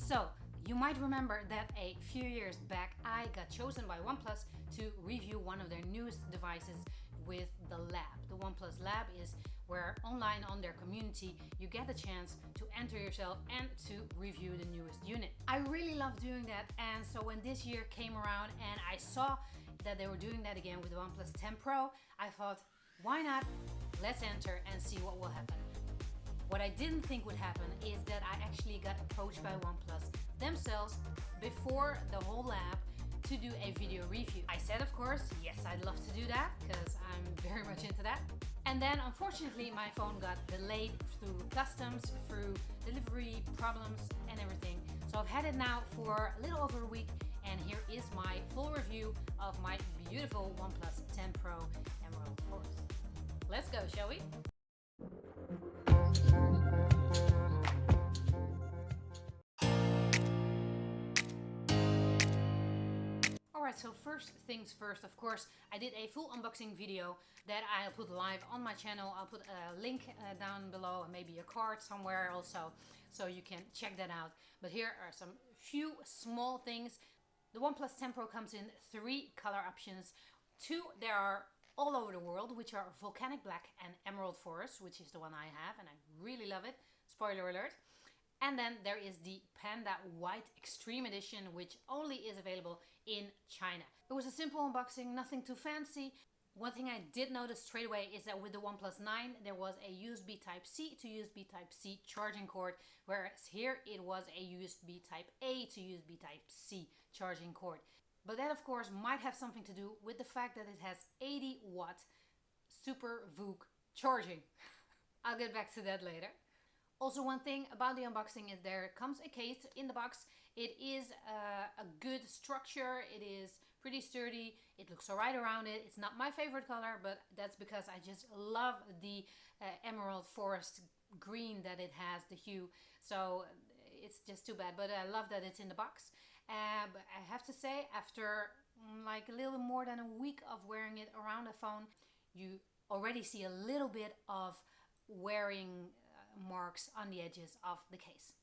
So, you might remember that a few years back I got chosen by OnePlus to review one of their newest devices with the lab. The OnePlus lab is where online on their community you get the chance to enter yourself and to review the newest unit. I really love doing that, and so when this year came around and I saw that they were doing that again with the OnePlus 10 Pro, I thought, why not? Let's enter and see what will happen. What I didn't think would happen is that I actually got approached by OnePlus themselves before the whole lab to do a video review. I said, of course, yes, I'd love to do that because I'm very much into that. And then unfortunately my phone got delayed through customs, through delivery problems and everything. So I've had it now for a little over a week, and here is my full review of my beautiful OnePlus 10 Pro Emerald Forest. Let's go, shall we? Alright, so first things first, of course, I did a full unboxing video that I'll put live on my channel. I'll put a link down below and maybe a card somewhere also, so you can check that out. But here are some few small things. The OnePlus 10 Pro comes in 3 color options. 2 there are all over the world, which are Volcanic Black and Emerald Forest, which is the one I have and I really love it. Spoiler alert. And then there is the Panda White Extreme Edition, which only is available in China. It was a simple unboxing, nothing too fancy. One thing I did notice straight away is that with the OnePlus 9 there was a USB Type-C to USB Type-C charging cord, whereas here it was a USB Type-A to USB Type-C charging cord. But that of course might have something to do with the fact that it has 80 watt Super VOOC charging. I'll get back to that later. Also, one thing about the unboxing is there comes a case in the box. It is a good structure, it is pretty sturdy, it looks alright around it. It's not my favorite color, but that's because I just love the Emerald Forest green that it has, the hue. So it's just too bad, but I love that it's in the box. But I have to say, after like a little more than a week of wearing it around the phone, you already see a little bit of wearing marks on the edges of the case.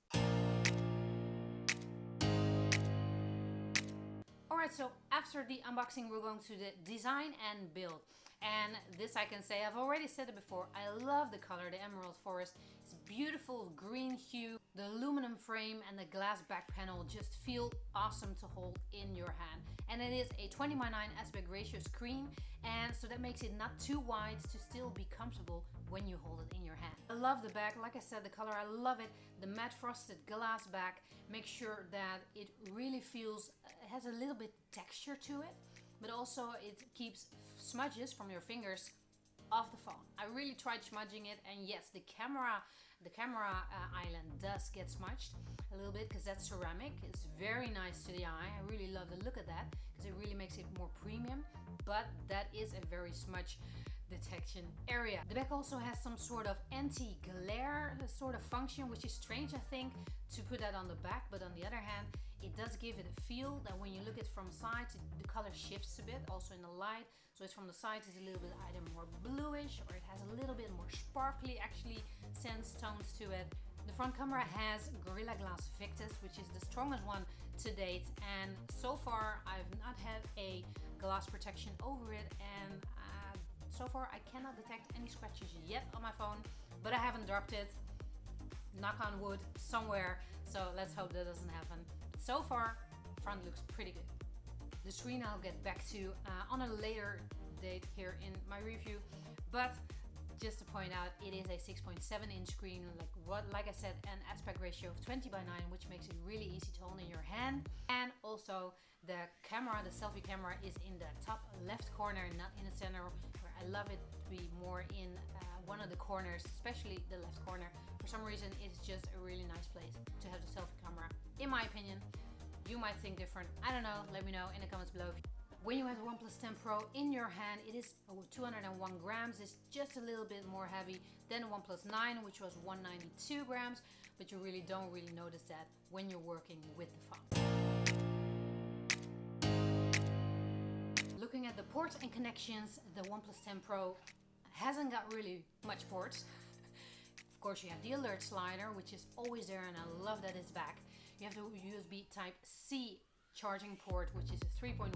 Alright, so after the unboxing we're going to the design and build. And this I can say, I've already said it before, I love the color, the Emerald Forest. It's beautiful green hue. The aluminum frame and the glass back panel just feel awesome to hold in your hand. And it is a 20:9 aspect ratio screen, and so that makes it not too wide to still be comfortable when you hold it in your hand. I love the back, like I said, the color, I love it. The matte frosted glass back makes sure that it really feels, it has a little bit texture to it, but also it keeps smudges from your fingers off the phone. I really tried smudging it, and yes, the camera island does get smudged a little bit because that's ceramic. It's very nice to the eye. I really love the look of that because it really makes it more premium, but that is a very smudge detection area. The back also has some sort of anti-glare sort of function, which is strange, I think, to put that on the back, but on the other hand, it does give it a feel that when you look at it from sides, the color shifts a bit, also in the light. So it's from the sides, it's a little bit either more bluish, or it has a little bit more sparkly, actually, sense tones to it. The front camera has Gorilla Glass Victus, which is the strongest one to date, and so far I've not had a glass protection over it, and so far I cannot detect any scratches yet on my phone, but I haven't dropped it, knock on wood, somewhere, so let's hope that doesn't happen. But so far, front looks pretty good. The screen I'll get back to on a later date here in my review, but just to point out, it is a 6.7-inch screen, like I said, an aspect ratio of 20:9, which makes it really easy to hold in your hand. And also the camera, the selfie camera, is in the top left corner, not in the center, where I love it to be more in one of the corners, especially the left corner. For some reason, it's just a really nice place to have the selfie camera, in my opinion. You might think different, I don't know, let me know in the comments below. When you have the OnePlus 10 Pro in your hand, it is 201 grams. It's just a little bit more heavy than the OnePlus 9, which was 192 grams, but you really don't notice that when you're working with the phone. Looking at the ports and connections, the OnePlus 10 Pro hasn't got really much ports. Of course, you have the alert slider, which is always there, and I love that it's back. You have the USB type C charging port, which is a 3.1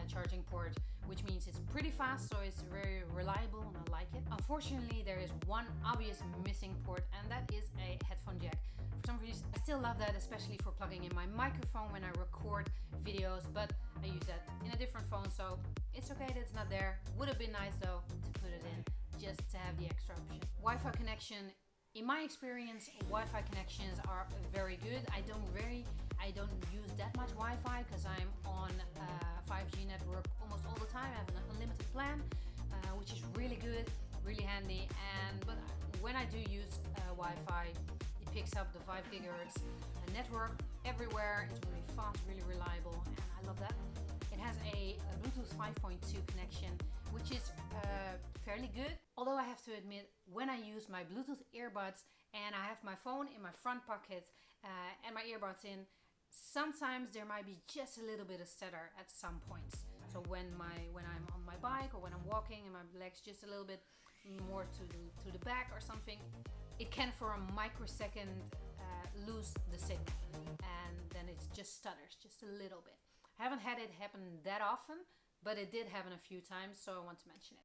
charging port, which means it's pretty fast, so it's very reliable and I like it. Unfortunately, there is one obvious missing port, and that is a headphone jack. For some reason, I still love that, especially for plugging in my microphone when I record videos, but I use that in a different phone, so it's okay that it's not there. Would have been nice though to put it in, just to have the extra option. Wi-Fi connection, in my experience, Wi-Fi connections are very good. I don't use that much Wi-Fi because I'm on 5G network almost all the time. I have an unlimited plan, which is really good, really handy. But when I do use Wi-Fi, it picks up the 5 gigahertz network everywhere. It's really fast, really reliable, and I love that. It has a Bluetooth 5.2 connection, which is fairly good. Although I have to admit, when I use my Bluetooth earbuds and I have my phone in my front pocket and my earbuds in, sometimes there might be just a little bit of stutter at some points. So when I'm on my bike or when I'm walking and my legs just a little bit more to the back or something, it can for a microsecond lose the signal, and then it just stutters just a little bit. I haven't had it happen that often, but it did happen a few times, so I want to mention it.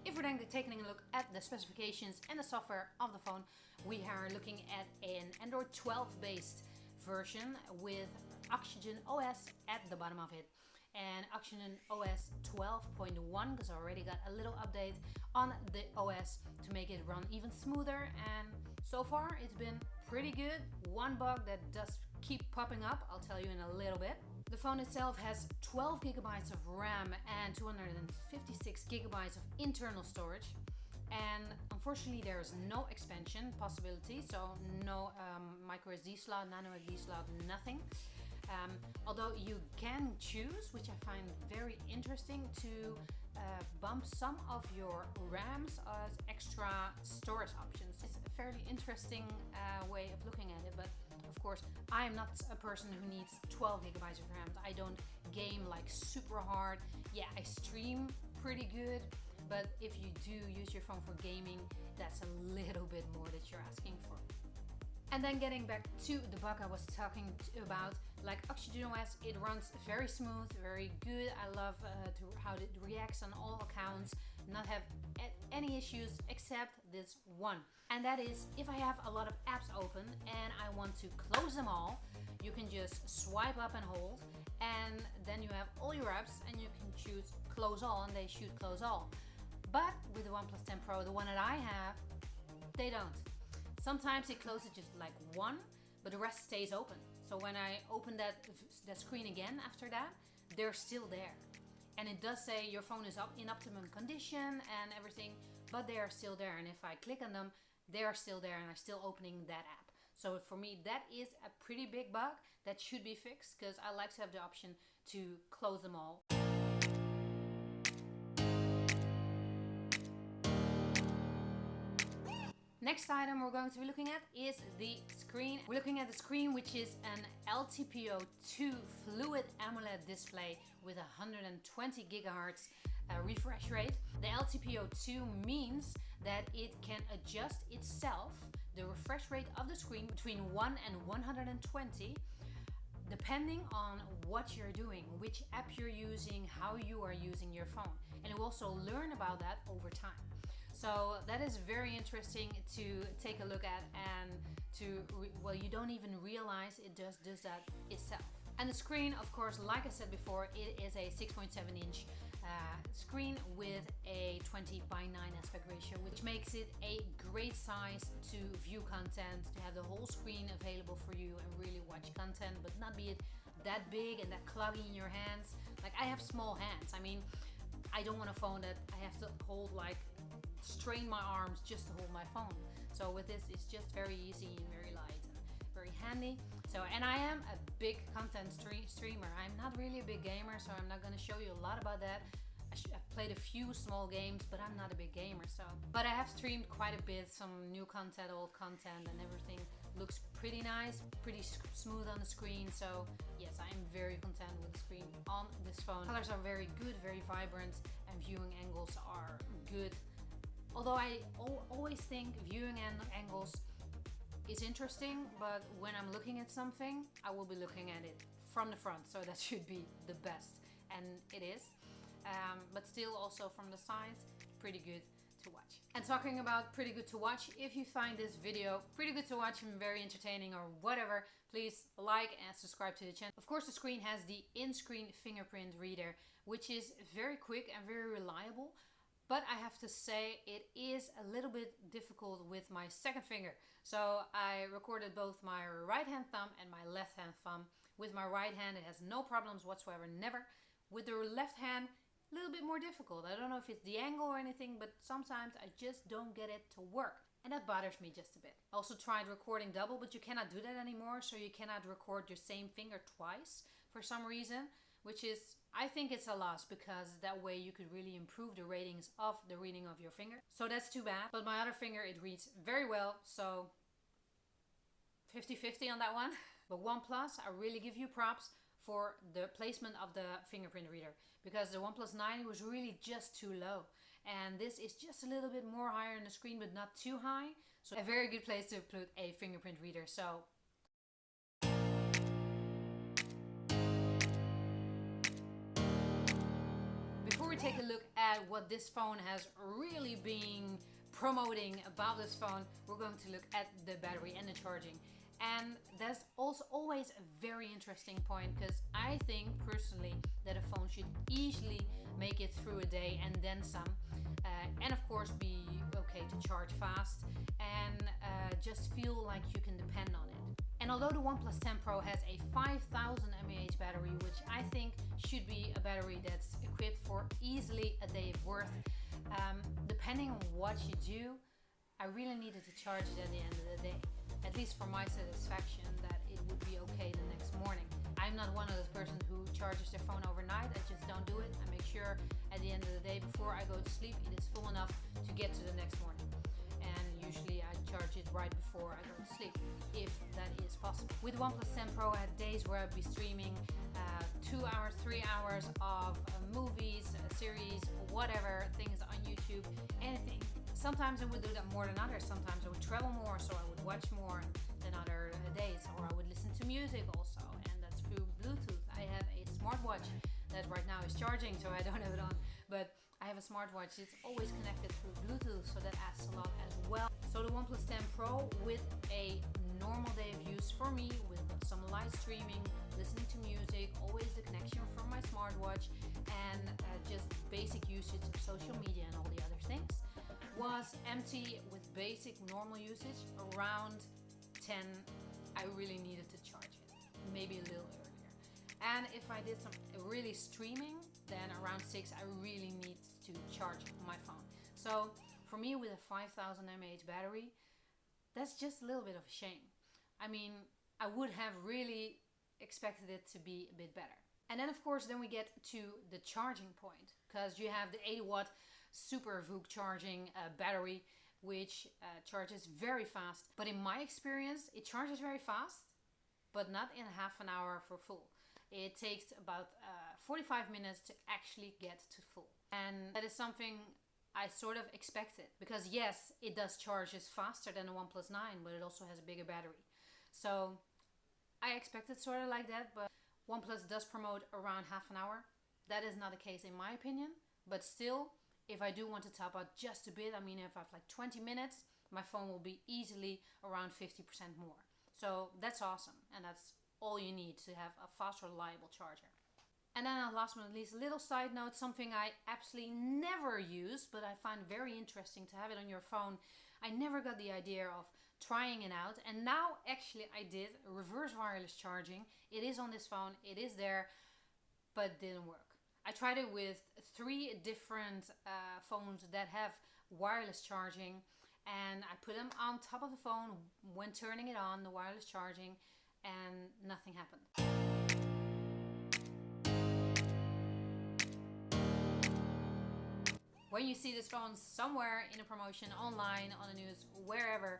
If we're then taking a look at the specifications and the software of the phone, we are looking at an Android 12 based version with Oxygen OS at the bottom of it. And Oxygen OS 12.1, because I already got a little update on the OS to make it run even smoother, and so far it's been pretty good. One bug that does keep popping up, I'll tell you in a little bit. The phone itself has 12 gigabytes of RAM and 256 gigabytes of internal storage, and unfortunately there is no expansion possibility, so no micro SD slot, nano SD slot, nothing. Although you can choose, which I find very interesting, to bump some of your RAMs as extra storage options. It's a fairly interesting way of looking at it, but of course I am not a person who needs 12 gigabytes of RAM. I don't game like super hard. Yeah, I stream pretty good, but if you do use your phone for gaming, that's a little bit more that you're asking for. And then getting back to the bug I was talking about, like Oxygen OS, it runs very smooth, very good. I love how it reacts on all accounts, not have any issues except this one. And that is, if I have a lot of apps open and I want to close them all, you can just swipe up and hold, and then you have all your apps and you can choose close all, and they should close all. But with the OnePlus 10 Pro, the one that I have, they don't. Sometimes it closes just like one, but the rest stays open. So when I open that screen again after that, they're still there. And it does say your phone is in optimum condition and everything, but they are still there. And if I click on them, they are still there and I'm still opening that app. So for me, that is a pretty big bug that should be fixed, because I like to have the option to close them all. Next item we're going to be looking at is the screen. We're looking at the screen, which is an LTPO2 Fluid AMOLED display with 120 gigahertz refresh rate. The LTPO2 means that it can adjust itself, the refresh rate of the screen, between 1 and 120, depending on what you're doing, which app you're using, how you are using your phone. And it will also learn about that over time. So that is very interesting to take a look at, and well, you don't even realize it just does that itself. And the screen, of course, like I said before, it is a 6.7 inch screen with a 20:9 aspect ratio, which makes it a great size to view content, to have the whole screen available for you and really watch content, but not be it that big and that cloggy in your hands. Like, I have small hands. I mean, I don't want a phone that I have to hold, like strain my arms just to hold my phone. So with this, it's just very easy and very light and very handy. So, and I am a big content streamer. I'm not really a big gamer, so I'm not going to show you a lot about that. I've played a few small games, but I'm not a big gamer. So, but I have streamed quite a bit, some new content, old content, and everything looks pretty nice, pretty smooth on the screen. So yes, I am very content with the screen on this phone. Colors are very good, very vibrant, and viewing angles are good. although I always think viewing angles is interesting, but when I'm looking at something, I will be looking at it from the front, so that should be the best, and it is. But still, also from the sides, pretty good to watch. And talking about pretty good to watch, if you find this video pretty good to watch and very entertaining or whatever, please like and subscribe to the channel. Of course, the screen has the in-screen fingerprint reader, which is very quick and very reliable. But I have to say it is a little bit difficult with my second finger. So I recorded both my right hand thumb and my left hand thumb. With my right hand it has no problems whatsoever, never. With the left hand, a little bit more difficult. I don't know if it's the angle or anything, but sometimes I just don't get it to work. And that bothers me just a bit. I also tried recording double, but you cannot do that anymore. So you cannot record your same finger twice for some reason, which is, I think it's a loss, because that way you could really improve the ratings of the reading of your finger. So that's too bad. But my other finger, it reads very well. So 50-50 on that one. But OnePlus, I really give you props for the placement of the fingerprint reader, because the OnePlus 9 was really just too low. And this is just a little bit more higher on the screen, but not too high. So a very good place to put a fingerprint reader. So before we take a look at what this phone has really been promoting about this phone, we're going to look at the battery and the charging. And that's also always a very interesting point, because I think personally that a phone should easily make it through a day and then some, and of course be okay to charge fast and just feel like you can depend on it. And although the OnePlus 10 Pro has a 5000 mAh battery, which I think should be a battery that's equipped for easily a day of work, depending on what you do, I really needed to charge it at the end of the day. At least for my satisfaction, that it would be okay the next morning. I'm not one of those persons who charges their phone overnight. I just don't do it. I make sure at the end of the day, before I go to sleep, it is full enough to get to the next morning. And usually I charge it right before I go to sleep, if that is possible. With OnePlus 10 Pro, I had days where I'd be streaming 2 hours, 3 hours of movies, series, whatever, things on YouTube, anything. Sometimes I would do that more than others. Sometimes I would travel more, so I would watch more than other days. Or I would listen to music also, and that's through Bluetooth. I have a smartwatch that right now is charging, so I don't have it on. But I have a smartwatch. It's always connected through Bluetooth, so that adds a lot as well. So the OnePlus 10 Pro, with a normal day of use for me, with some live streaming, listening to music, always the connection from my smartwatch, and just basic usage of social media and all the other things, was empty with basic normal usage. Around 10, I really needed to charge it, maybe a little earlier. And if I did some really streaming, then around 6 I really need to charge my phone. So for me, with a 5000 mAh battery, that's just a little bit of a shame. I mean, I would have really expected it to be a bit better. And then of course, then we get to the charging point, because you have the 80 watt super VOOC charging battery, which charges very fast. But in my experience, it charges very fast, but not in half an hour for full. It takes about 45 minutes to actually get to full. And that is something I sort of expected, because yes, it does charge faster than the OnePlus 9, but it also has a bigger battery. So I expected sort of like that, but OnePlus does promote around half an hour. That is not the case in my opinion, but still, if I do want to top out just a bit, I mean, if I have like 20 minutes, my phone will be easily around 50% more. So that's awesome, and that's all you need to have a fast, reliable charger. And then last but not least, a little side note, something I absolutely never use, but I find very interesting to have it on your phone. I never got the idea of trying it out, and now actually I did. Reverse wireless charging. It is on this phone, it is there, but it didn't work. I tried it with 3 different phones that have wireless charging, and I put them on top of the phone when turning it on, the wireless charging, and nothing happened. When you see this phone somewhere in a promotion, online, on the news, wherever,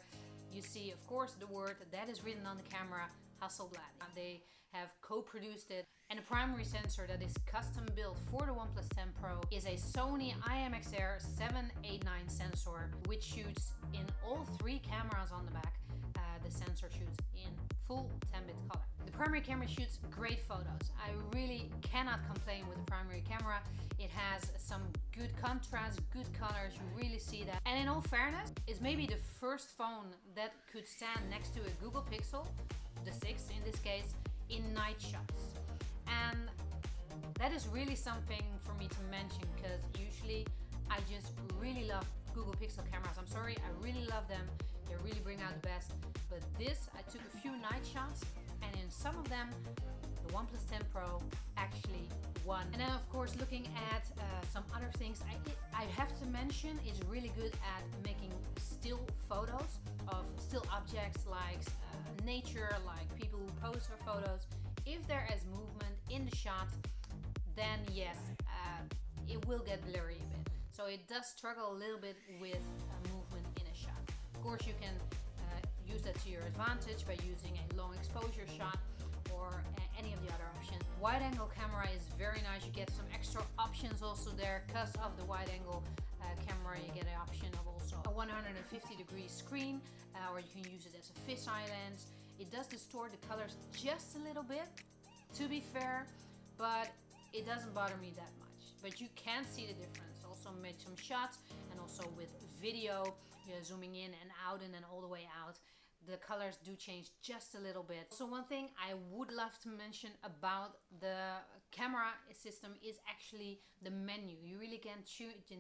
you see of course the word that is written on the camera, Hasselblad. They have co-produced it, and the primary sensor that is custom built for the OnePlus 10 Pro is a Sony IMXR 789 sensor, which shoots in all three cameras on the back. The sensor shoots in full 10-bit color. The primary camera shoots great photos. I really cannot complain with the primary camera. It has some good contrast, good colors, you really see that. And in all fairness, it's maybe the first phone that could stand next to a Google Pixel, the 6 in this case, in night shots. And that is really something for me to mention, because usually I just really love Google Pixel cameras. I'm sorry, I really love them. They really bring out the best. But this, I took a few night shots, and in some of them, the OnePlus 10 Pro actually won. And then of course, looking at some other things, I have to mention it's really good at making still photos of still objects like nature, like people who pose for photos. If there is movement in the shot, then yes, it will get blurry a bit. So it does struggle a little bit with movement in a shot. Of course, you can use that to your advantage by using a long exposure shot or any of the other options. Wide angle camera is very nice. You get some extra options also there. Because of the wide angle camera, you get an option of also a 150-degree screen, or you can use it as a fisheye lens. It does distort the colors just a little bit, to be fair, but it doesn't bother me that much. But you can see the difference. Also made some shots, and also with video, zooming in and out and then all the way out, the colors do change just a little bit. So one thing I would love to mention about the camera system is actually the menu. You really can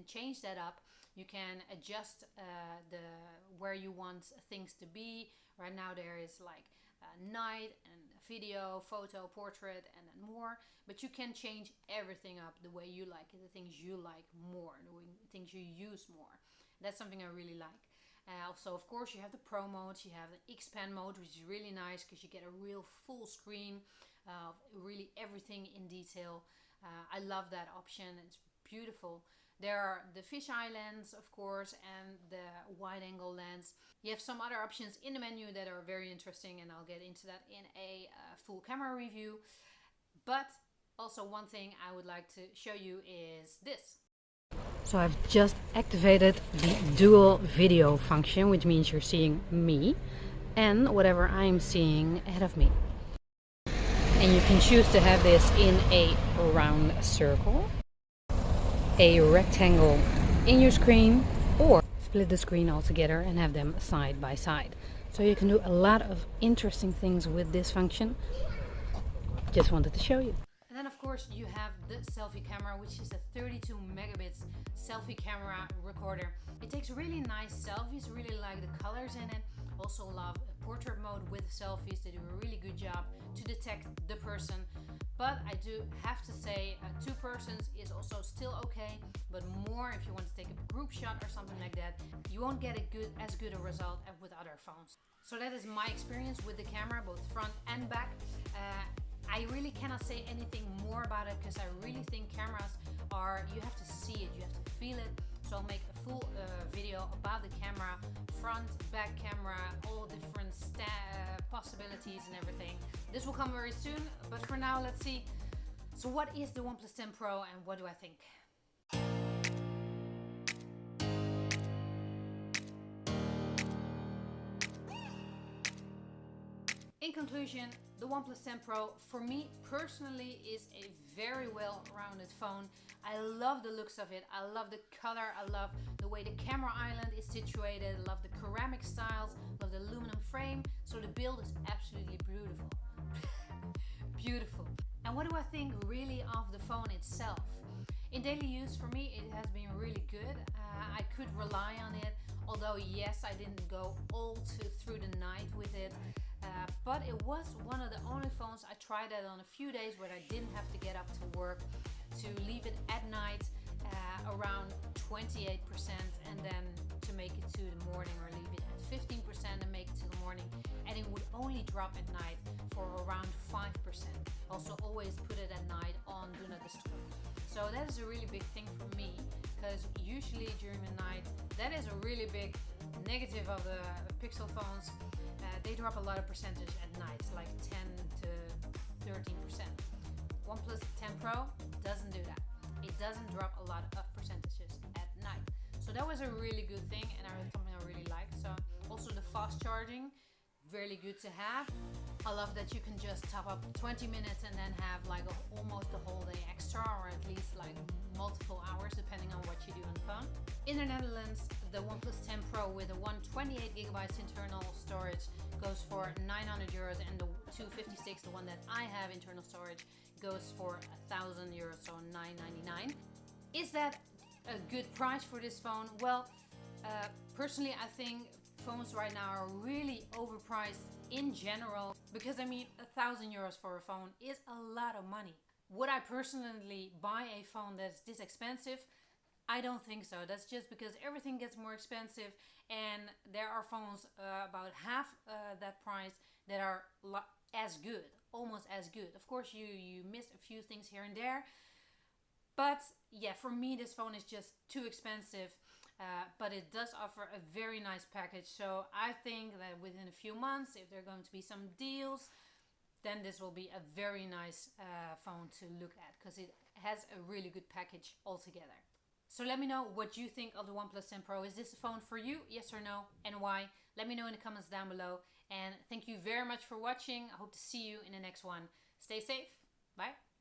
change that up. You can adjust where you want things to be. Right now there is like night and video, photo, portrait, and then more. But you can change everything up the way you like it, the things you like more, the things you use more. That's something I really like. Also, of course, you have the Pro modes, you have the Expand mode, which is really nice because you get a real full screen of really everything in detail. I love that option, it's beautiful. There are the fisheye lens, of course, and the wide angle lens. You have some other options in the menu that are very interesting, and I'll get into that in a full camera review. But also one thing I would like to show you is this. So I've just activated the dual video function, which means you're seeing me and whatever I'm seeing ahead of me. And you can choose to have this in a round circle, a rectangle in your screen, or split the screen altogether and have them side by side. So you can do a lot of interesting things with this function. Just wanted to show you. And then of course you have the selfie camera, which is a 32 megabits selfie camera recorder. It takes really nice selfies, really like the colors in it. Also love portrait mode with selfies. They do a really good job to detect the person. But I do have to say 2 persons is also still okay, but more if you want to take a group shot or something like that, you won't get as good a result as with other phones. So that is my experience with the camera, both front and back. I really cannot say anything more about it because I really think cameras are, you have to see it, you have to feel it. So I'll make a full video about the camera, front, back camera, all different possibilities and everything. This will come very soon, but for now let's see. So what is the OnePlus 10 Pro and what do I think? In conclusion, the OnePlus 10 Pro for me personally is a very well-rounded phone. I love the looks of it, I love the color, I love the way the camera island is situated, I love the ceramic styles, I love the aluminum frame, so the build is absolutely beautiful. Beautiful. And what do I think really of the phone itself? In daily use for me it has been really good. I could rely on it, although yes, I didn't go all through the night with it. But it was one of the only phones I tried it on a few days where I didn't have to get up to work, to leave it at night around 28% and then to make it to the morning, or leave it at 15% and make it to the morning, and it would only drop at night for around 5%. Also always put it at night on Do Not Disturb. So that is a really big thing for me, because usually during the night that is a really big negative of the Pixel phones. they drop a lot of percentage at night, like 10 to 13%. OnePlus 10 Pro doesn't do that. It doesn't drop a lot of percentages at night. So that was a really good thing, and something I really liked. So also the fast charging, really good to have. I love that you can just top up 20 minutes and then have like almost the whole day extra, or at least like multiple hours depending on what you do on the phone. In the Netherlands, the OnePlus 10 Pro with a 128GB internal storage goes for 900 euros, and the 256, the one that I have internal storage, goes for 1,000 euros, so 999. Is that a good price for this phone? Well, personally I think phones right now are really overpriced in general, because I mean 1,000 euros for a phone is a lot of money. Would I personally buy a phone that's this expensive? I don't think so. That's just because everything gets more expensive, and there are phones about half that price that are as good, almost as good. Of course you miss a few things here and there, but yeah, for me this phone is just too expensive. But it does offer a very nice package, so I think that within a few months, if there are going to be some deals, then this will be a very nice phone to look at, because it has a really good package altogether. So let me know what you think of the OnePlus 10 Pro. Is this a phone for you? Yes or no, and why? Let me know in the comments down below, and thank you very much for watching. I hope to see you in the next one. Stay safe. Bye.